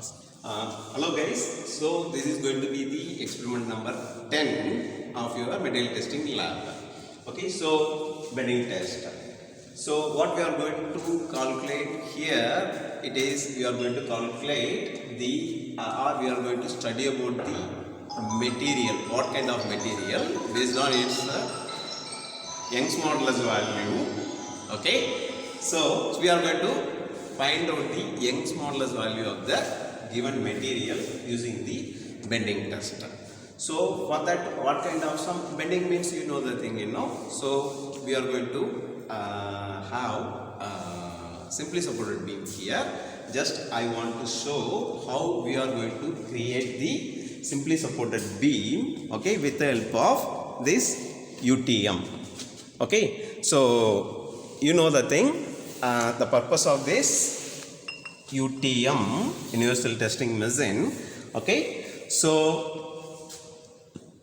Hello guys, so this is going to be the experiment number 10 of your material testing lab. Okay, so bending test. So what we are going to calculate here, it is we are going to calculate the or we are going to study about the material, what kind of material based on its Young's modulus value. Okay, so we are going to find out the Young's modulus value of the given material using the bending test. So for that, what kind of some bending means, you know the thing, you know. So we are going to have simply supported beam here. Just I want to show how we are going to create the simply supported beam, okay, with the help of this UTM. Okay, so you know the thing, the purpose of this UTM, universal testing machine. Okay, so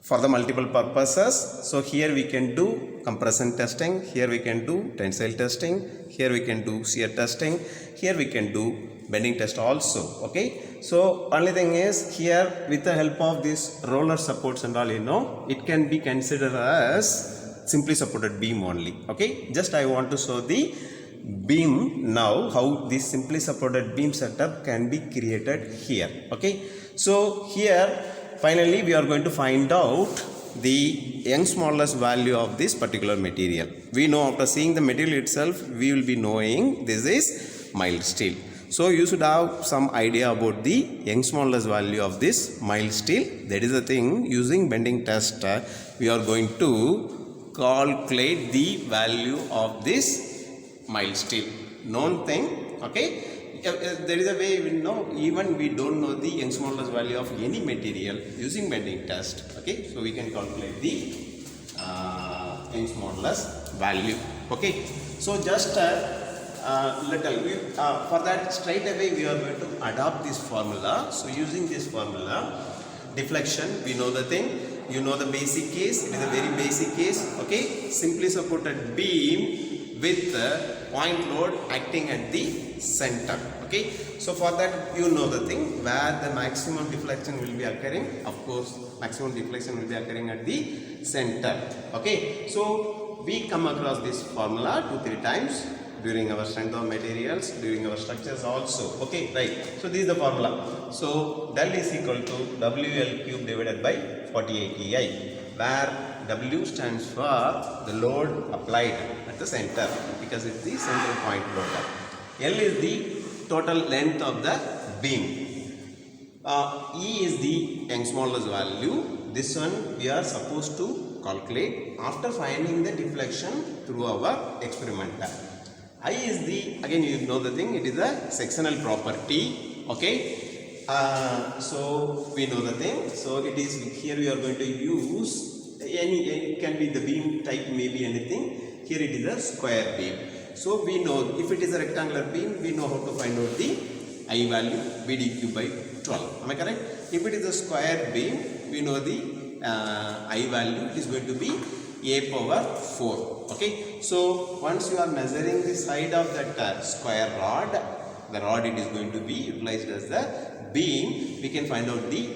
for the multiple purposes, so here we can do compression testing, here we can do tensile testing, here we can do shear testing, here we can do bending test also. Okay, so only thing is here with the help of this roller supports and all, you know, it can be considered as simply supported beam only. Okay, just I want to show the beam now, how this simply supported beam setup can be created here. Okay, so here finally we are going to find out the Young's modulus value of this particular material. We know after seeing the material itself, we will be knowing this is mild steel. So you should have some idea about the Young's modulus value of this mild steel. That is the thing, using bending test we are going to calculate the value of this mild steel, known thing. Okay, there is a way we know, even we don't know the Young's modulus value of any material using bending test. Okay, so we can calculate the Young's modulus value. Okay, so just for that straight away we are going to adopt this formula. So using this formula, deflection, we know the thing, you know the basic case, it is a very basic case. Okay, simply supported beam with point load acting at the center. Okay, so for that you know the thing, where the maximum deflection will be occurring. Of course, maximum deflection will be occurring at the center. Okay, so we come across this formula 2-3 times during our strength of materials, during our structures also. Okay, right. So this is the formula. So del is equal to WL cube divided by 48 EI, where W stands for the load applied at the center, because it's the central point load. L is the total length of the beam. E is the Young's modulus value. This one we are supposed to calculate after finding the deflection through our experiment. I is the, again you know the thing, it is a sectional property. Okay, so we know the thing. So it is here we are going to use any, it can be the beam type, maybe anything. Here it is a square beam. So we know if it is a rectangular beam, we know how to find out the I value, BDQ by 12. Am I correct? If it is a square beam, we know the I value is going to be A power 4. Okay, so once you are measuring the side of that square rod, the rod it is going to be utilized as the beam. We can find out the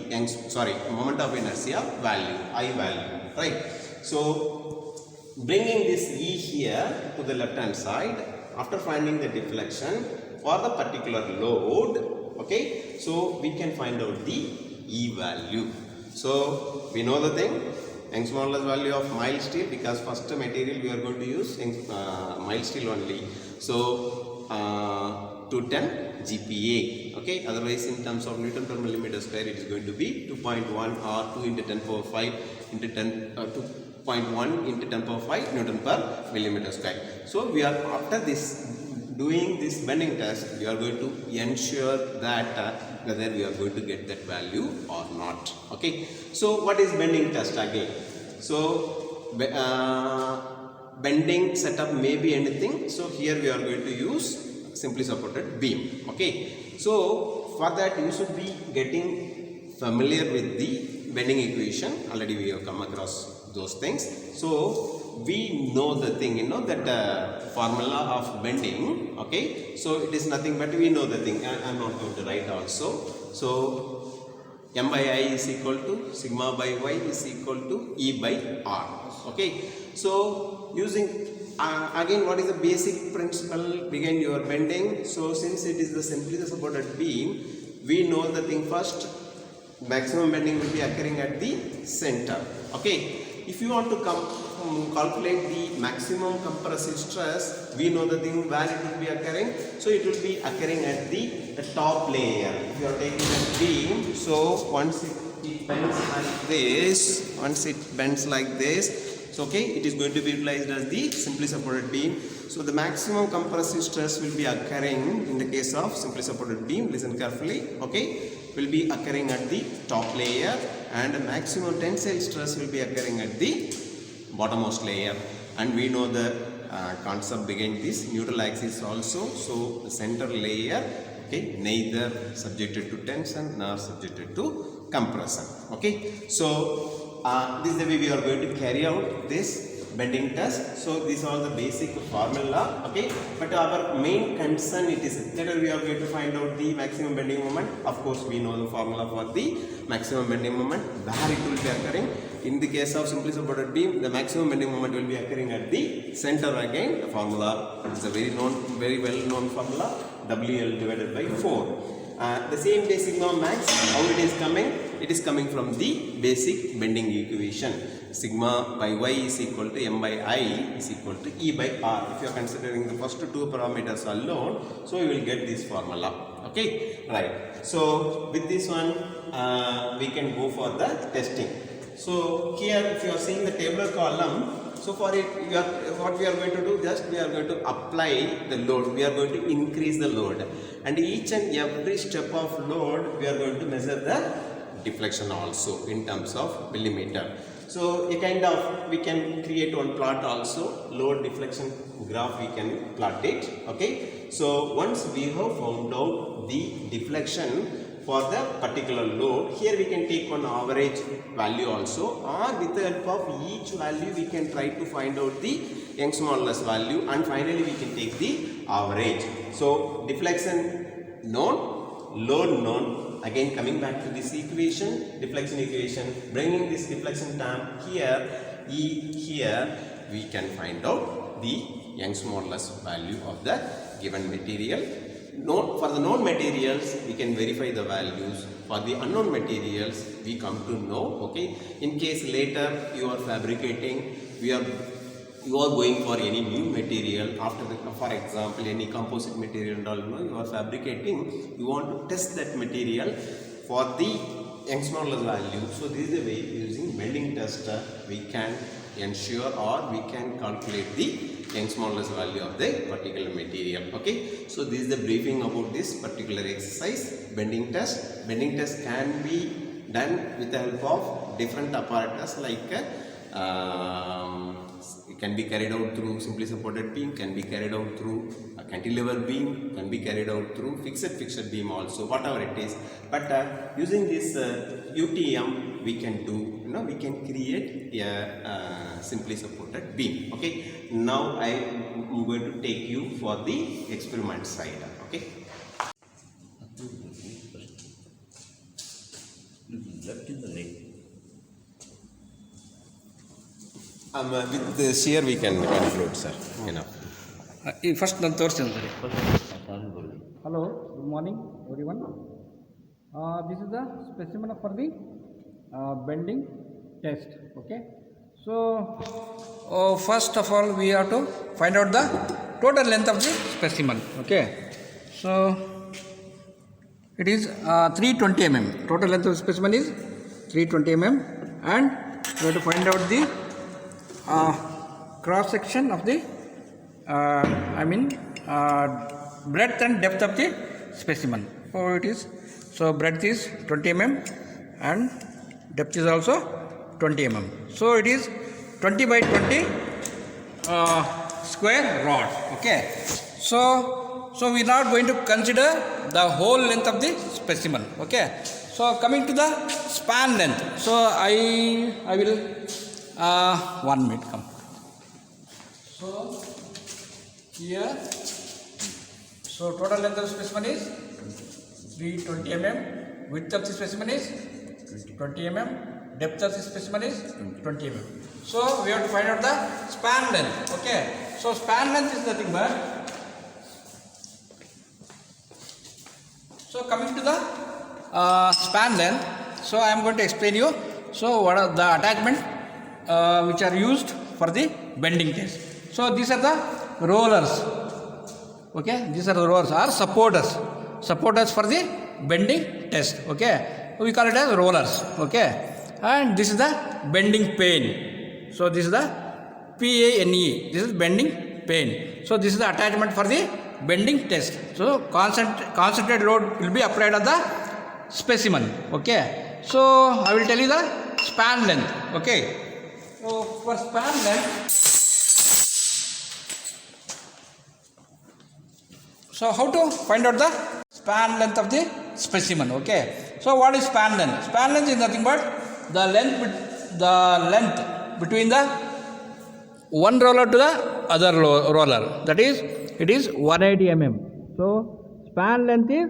moment of inertia value, I value. Right, so bringing this E here to the left hand side after finding the deflection for the particular load. Okay, so we can find out the E value. So we know the thing, Young's modulus value of mild steel, because first material we are going to use mild steel only. So 210 GPa. Okay, otherwise in terms of Newton per millimeter square it is going to be 2.1 or 2 into 10 power 5 into 2.1 into 10 power 5 Newton per millimeter square. So we are, after this doing this bending test, we are going to ensure that whether we are going to get that value or not. Okay, so what is bending test again? So bending setup may be anything. So here we are going to use simply supported beam. Okay, so for that you should be getting familiar with the bending equation. Already we have come across those things. So we know the thing, you know, that formula of bending. Okay, so it is nothing but we know the thing. I am not going to write also. So M by I is equal to sigma by y is equal to E by R. Okay, so using again, what is the basic principle behind your bending? So since it is the simply the supported beam, we know the thing first. Maximum bending will be occurring at the center. Okay, if you want to calculate the maximum compressive stress, we know the thing where it will be occurring. So it will be occurring at the top layer. If you are taking a beam, so once it bends like this, so okay, it is going to be utilized as the simply supported beam. So the maximum compressive stress will be occurring in the case of simply supported beam. Listen carefully. Okay, will be occurring at the top layer, and the maximum tensile stress will be occurring at the bottommost layer. And we know the concept behind this neutral axis also. So the center layer, okay, neither subjected to tension nor subjected to compression. Okay, so this is the way we are going to carry out this bending test. So these are the basic formula. Okay, but our main concern it is later we are going to find out the maximum bending moment. Of course, we know the formula for the maximum bending moment, where it will be occurring. In the case of simply supported beam, the maximum bending moment will be occurring at the center. Again, the formula is a very well known formula, WL divided by 4. The same way sigma max, how it is coming? It is coming from the basic bending equation. Sigma by y is equal to M by I is equal to E by R. If you are considering the first two parameters alone, so you will get this formula. Okay, right. So with this one, we can go for the testing. So here, if you are seeing the tabular column, so for it, what we are going to do, just we are going to apply the load. We are going to increase the load, and each and every step of load, we are going to measure the deflection also in terms of millimeter. So a kind of, we can create one plot also, load deflection graph we can plot it. Okay, so once we have found out the deflection for the particular load, here we can take one average value also, or with the help of each value we can try to find out the Young's modulus value, and finally we can take the average. So deflection known, load known. Again, coming back to this equation, deflection equation, bringing this deflection term here, E here, we can find out the Young's modulus value of the given material. For the known materials, we can verify the values. For the unknown materials, we come to know. Okay, in case later you are fabricating, you are going for any new material after the, for example, any composite material and all, you are fabricating, you want to test that material for the Young's modulus value. So this is the way, using bending tester we can ensure or we can calculate the Young's modulus value of the particular material. Okay, so this is the briefing about this particular exercise, bending test. Bending test can be done with the help of different apparatus, like it can be carried out through simply supported beam, can be carried out through a cantilever beam, can be carried out through fixed beam also, whatever it is. But using this UTM, we can do, we can create a simply supported beam. Okay, now I am going to take you for the experiment side. Okay. Left in the leg. With this here we can conclude, sir. Enough. First, ನಾನು ತೋರಿಸ್ತೀನಿ ಸರಿ. Hello, good morning everyone. This is the specimen for the bending test. Okay. So, first of all, we have to find out the total length of the specimen. Okay. So, it is 320 mm. Total length of the specimen is 320 mm, and we have to find out the cross section of the breadth and depth of the specimen. So breadth is 20 mm and depth is also 20 mm. So it is 20 by 20 square rod. Okay. So we are not going to consider the whole length of the specimen. Okay. So coming to the span length. So I will 1 minute come. So here, so total length of specimen is 320 mm, width of the specimen is 20 mm, depth of the specimen is 20 mm. So we have to find out the span length. Okay. So span length is nothing but, so coming to the span length, so I am going to explain you. So what are the attachment which are used for the bending test. So these are the rollers. Okay, these are the rollers or supporters for the bending test. Okay, we call it as rollers. Okay, and this is the bending pane. So this is the PANE. This is bending pane. So this is the attachment for the bending test. So concentrated load will be applied on the specimen. Okay, so I will tell you the span length. Okay, so for span length, so how to find out the span length of the specimen? Okay, so what is span length? Span length is nothing but the length between the one roller to the other roller. That is, it is 180 mm. So span length is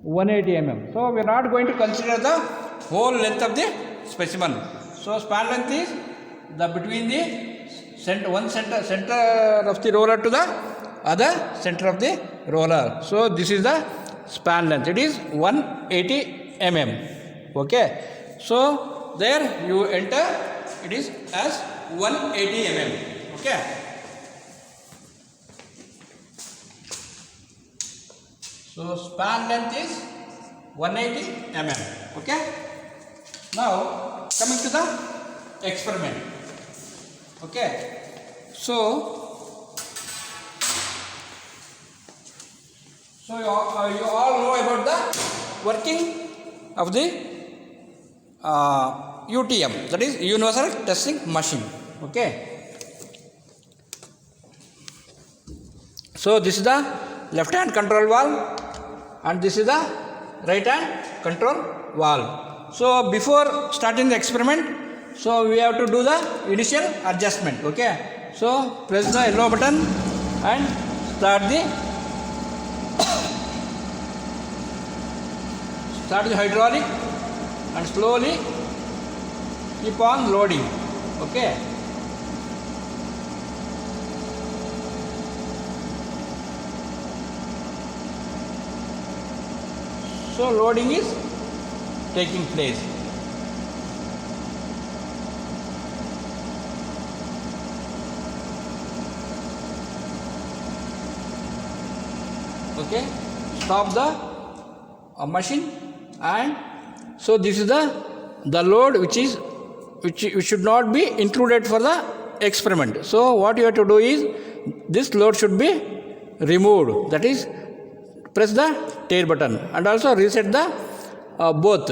180 mm. So we are not going to consider the whole length of the specimen. So span length is the between the center of the roller to the other center of the roller. So this is the span length. It is 180 mm. Okay. So there you enter, it is as 180 mm. Okay. So span length is 180 mm. Okay. Now coming to the experiment. Okay. So you all know about the working of the UTM, that is Universal Testing Machine. Okay. So this is the left hand control valve and this is the right hand control valve. So before starting the experiment, so we have to do the initial adjustment. Okay. So press the yellow button and start the hydraulic and slowly keep on loading. Okay. So loading is taking place. Okay. Stop the machine. And so this is the load which should not be included for the experiment. So what you have to do is this load should be removed. That is, press the tail button and also reset the both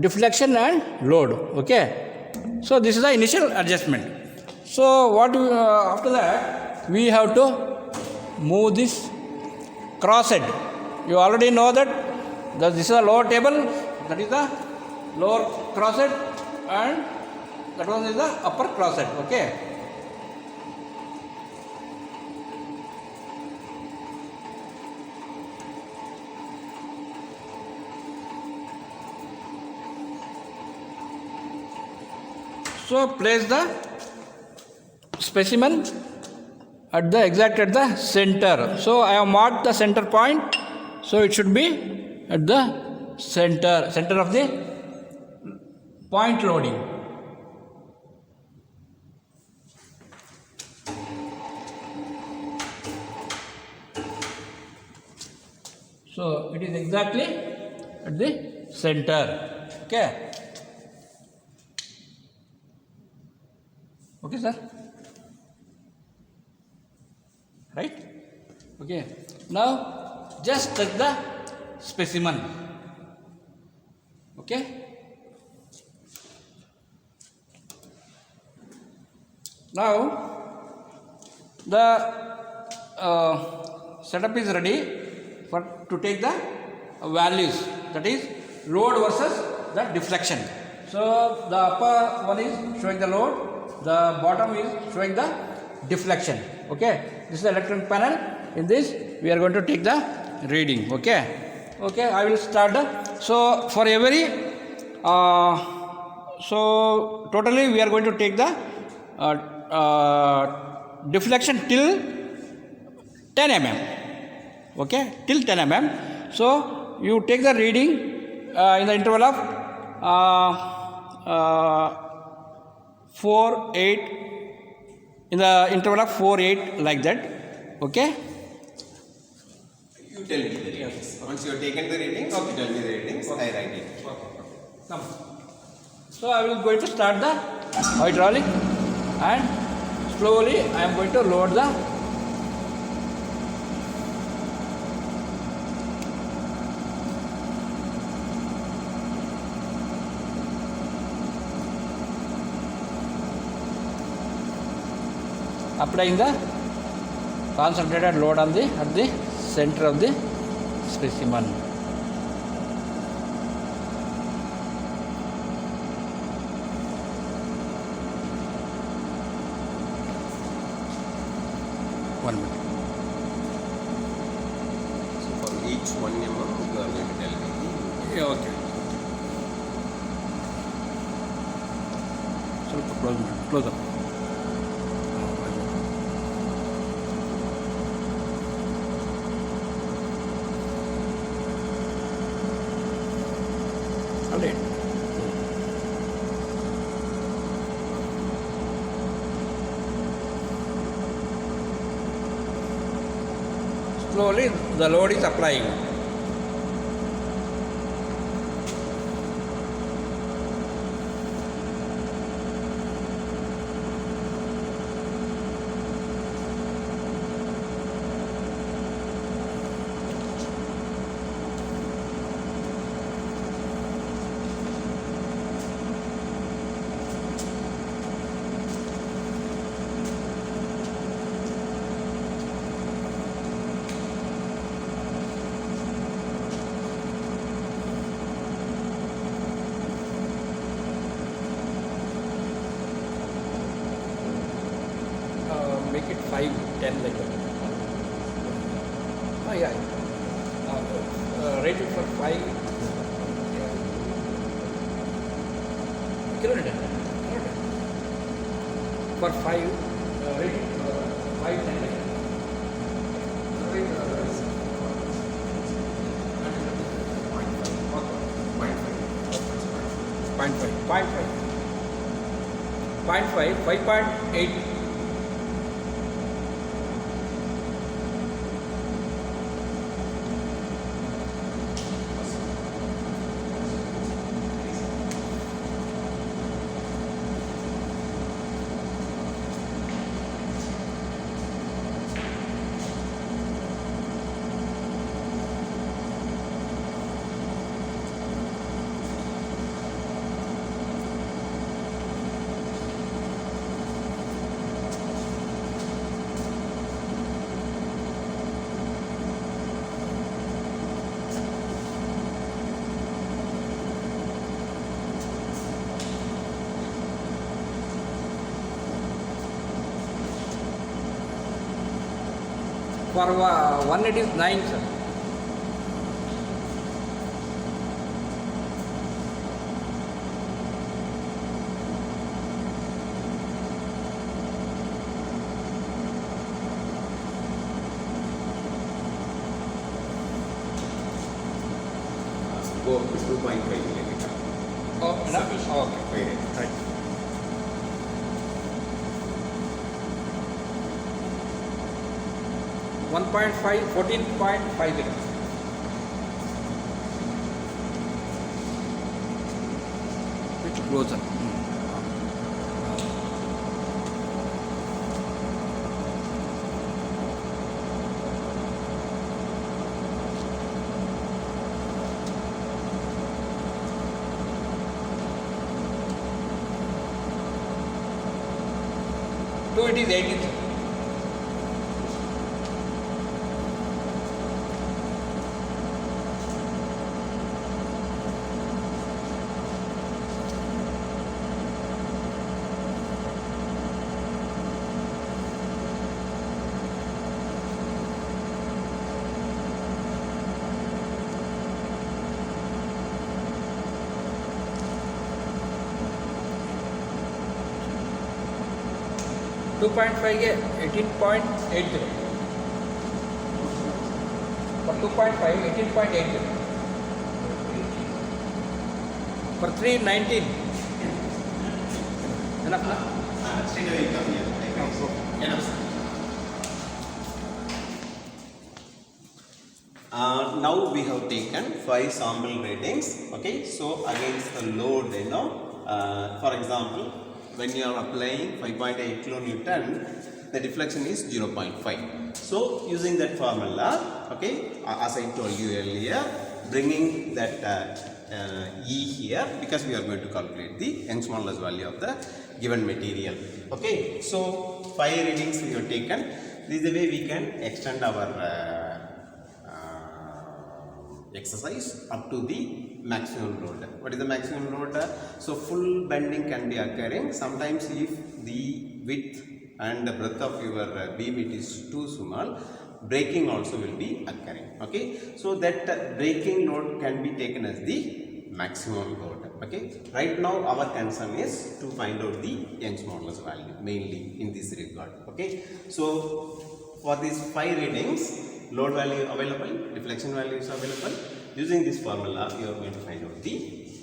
deflection and load. Okay. So this is the initial adjustment. So what after that we have to move this crosshead. You already know that this is the lower table, that is the lower crosshead, and that one is the upper crosshead. Okay. So place the specimen at the center. So I have marked the center point. So it should be at the center of the point loading. So it is exactly at the center. Okay. Okay, sir. Right? Okay. Now just touch the specimen. Okay. Now the setup is ready to take the values, that is load versus the deflection. So the upper one is showing the load, the bottom is showing the deflection. Okay, this is the electron panel. In this, we are going to take the reading. Okay, I will start. So for every, so totally we are going to take the deflection till 10 mm. Okay, till 10 mm. So you take the reading in the interval of 4, 8, in the interval of 4, 8, like that. Okay. You tell me the readings. Once you have taken the readings, you tell me the readings. I write it. Come. So I will going to start the hydraulic and slowly I am going to load the applying the concentrated load on the at the center of the specimen. One minute. So for each 1 mm, you are going to tell me. Yeah, okay. So close up. Alright. Slowly the load is applying. Make it 5, 10 like that. Oh yeah. Rate it for 5. Yeah. Kilometer. For 5, rate it 5, 10 like that. Point 5, 5.8. For one it is 9, sir. Go up to 2.5 millimeter. Oh, enough? Oh, okay. Wait. Right. One 14.50. Bit closer. So it is 18. Sir. 2.5ಗೆ 18.80. For 2.5, 18.80. For 3, 19. Enough, na? Straight away come here. Enough, sir. Now we have taken 5 sample ratings. Okay, so against the load, for example, when you are applying 5.8 kilonewton, the deflection is 0.5. So using that formula, okay, as I told you earlier, bringing that E here, because we are going to calculate the Young's modulus value of the given material. Okay, so 5 readings we have taken. This is the way we can extend our exercise up to the maximum load. What is the maximum load? So full bending can be occurring. Sometimes if the width and the breadth of your beam it is too small, breaking also will be occurring. Okay, so that breaking load can be taken as the maximum load. Okay, right now our concern is to find out the Young's modulus value mainly in this regard. Okay, so for these 5 readings, load value available, deflection value is available. Using this formula, you are going to find out the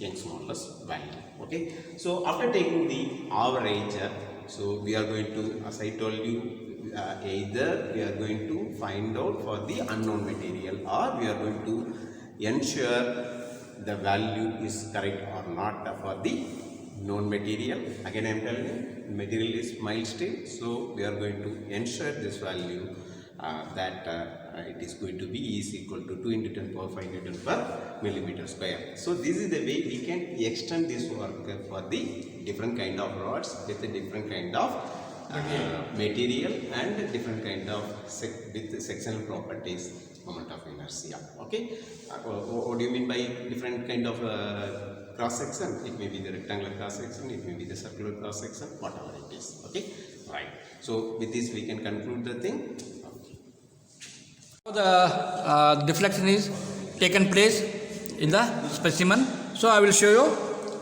Young's modulus value. Okay, so after taking the average, so we are going to, as I told you, either we are going to find out for the unknown material, or we are going to ensure the value is correct or not for the known material. Again I am telling you, material is mild state, so we are going to ensure this value that it is going to be is equal to 2 into 10 power 5 Newton per millimeter square. So this is the way we can extend this work for the different kind of rods with a different kind of material and different kind of with sectional properties, moment of inertia. Okay, what do you mean by different kind of cross section? It may be the rectangular cross section, it may be the circular cross section, whatever it is. Okay, right. So with this we can conclude the thing. The deflection is taken place in the specimen. So I will show you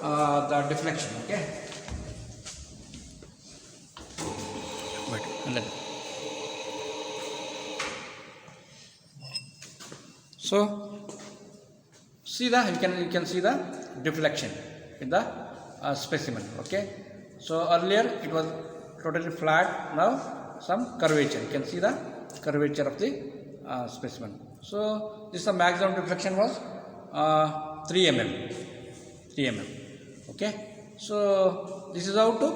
the deflection. Okay. Wait. So see the you can see the deflection in the specimen. Okay. So earlier it was totally flat. Now some curvature. You can see the curvature of the specimen. So this the maximum deflection was 3 mm. Okay. So this is how to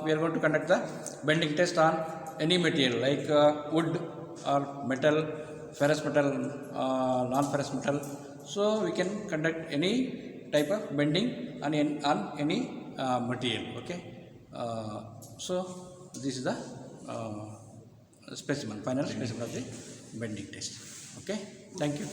we are going to conduct the bending test on any material like wood or metal, ferrous metal, non-ferrous metal. So we can conduct any type of bending on any material. Okay. So this is the specimen, final specimen of the bending test. Okay, thank you.